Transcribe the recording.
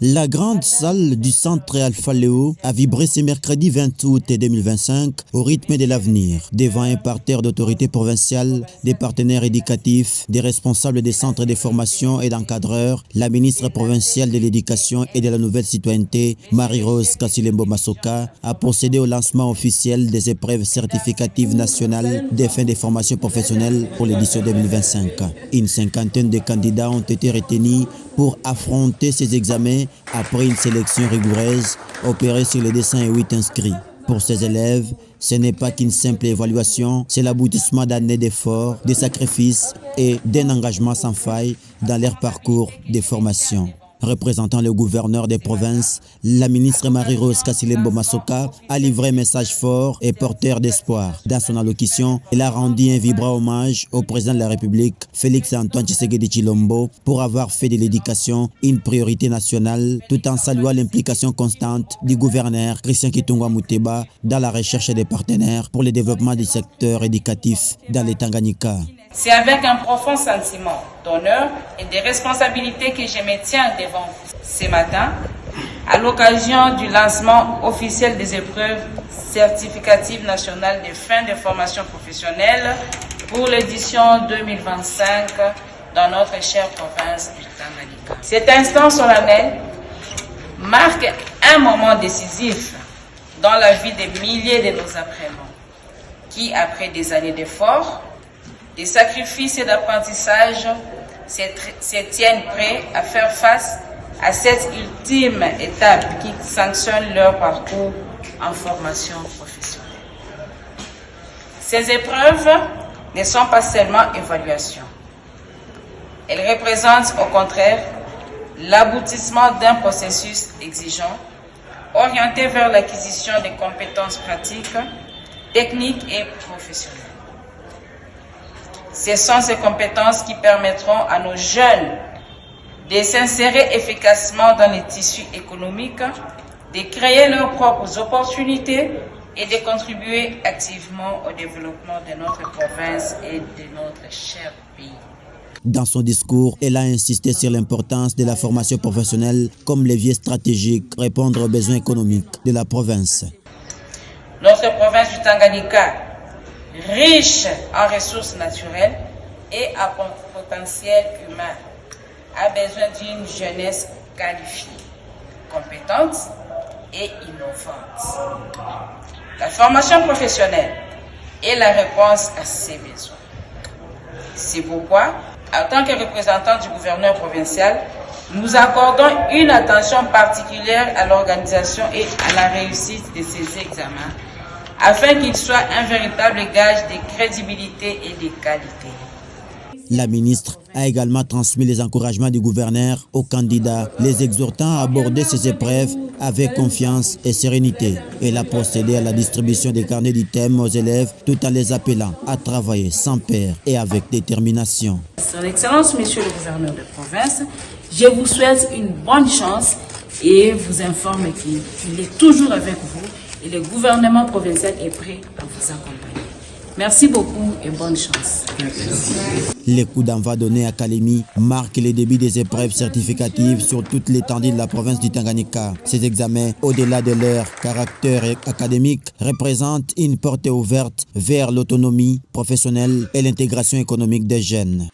La grande salle du centre Alpha Léo a vibré ce mercredi 20 août 2025 au rythme de l'avenir, devant un parterre d'autorités provinciales, des partenaires éducatifs, des responsables des centres de formation et d'encadreurs. La ministre provinciale de l'Éducation et de la Nouvelle Citoyenneté, Marie-Rose Kasilembo Masoka, a procédé au lancement officiel des épreuves certificatives nationales des fins de formation professionnelle pour l'édition 2025. Une cinquantaine de candidats ont été retenus pour affronter ces examens après une sélection rigoureuse opérée sur les 208 inscrits. Pour ces élèves, ce n'est pas qu'une simple évaluation, c'est l'aboutissement d'années d'efforts, de sacrifices et d'un engagement sans faille dans leur parcours de formation. Représentant le gouverneur des provinces, la ministre Marie-Rose Kasilembo Masoka a livré un message fort et porteur d'espoir. Dans son allocution, elle a rendu un vibrant hommage au président de la République, Félix Antoine Tshisekedi Tshilombo, pour avoir fait de l'éducation une priorité nationale, tout en saluant l'implication constante du gouverneur Christian Kitungwa Muteba dans la recherche des partenaires pour le développement du secteur éducatif dans les Tanganyika. C'est avec un profond sentiment d'honneur et de responsabilité que je me tiens devant vous ce matin à l'occasion du lancement officiel des épreuves certificatives nationales de fin de formation professionnelle pour l'édition 2025 dans notre chère province du Tanganyika. Cet instant solennel marque un moment décisif dans la vie des milliers de nos apprenants qui, après des années d'efforts, des sacrifices et d'apprentissage, se tiennent prêts à faire face à cette ultime étape qui sanctionne leur parcours en formation professionnelle. Ces épreuves ne sont pas seulement évaluations. Elles représentent au contraire l'aboutissement d'un processus exigeant, orienté vers l'acquisition de compétences pratiques, techniques et professionnelles. Ce sont ces compétences qui permettront à nos jeunes de s'insérer efficacement dans les tissus économiques, de créer leurs propres opportunités et de contribuer activement au développement de notre province et de notre cher pays. Dans son discours, elle a insisté sur l'importance de la formation professionnelle comme levier stratégique pour répondre aux besoins économiques de la province. Notre province du Tanganyika, riche en ressources naturelles et à potentiel humain, a besoin d'une jeunesse qualifiée, compétente et innovante. La formation professionnelle est la réponse à ces besoins. C'est pourquoi, en tant que représentant du gouverneur provincial, nous accordons une attention particulière à l'organisation et à la réussite de ces examens, afin qu'il soit un véritable gage de crédibilité et de qualité. La ministre a également transmis les encouragements du gouverneur aux candidats, les exhortant à aborder ces épreuves avec confiance et sérénité. Elle a procédé à la distribution des carnets d'items aux élèves tout en les appelant à travailler sans peur et avec détermination. Son Excellence, Monsieur le gouverneur de province, je vous souhaite une bonne chance et vous informe qu'il est toujours avec vous. Et le gouvernement provincial est prêt à vous accompagner. Merci beaucoup et bonne chance. Les coups d'envoi donnés à Kalemi marquent le début des épreuves certificatives sur toute l'étendue de la province du Tanganyika. Ces examens, au-delà de leur caractère académique, représentent une porte ouverte vers l'autonomie professionnelle et l'intégration économique des jeunes.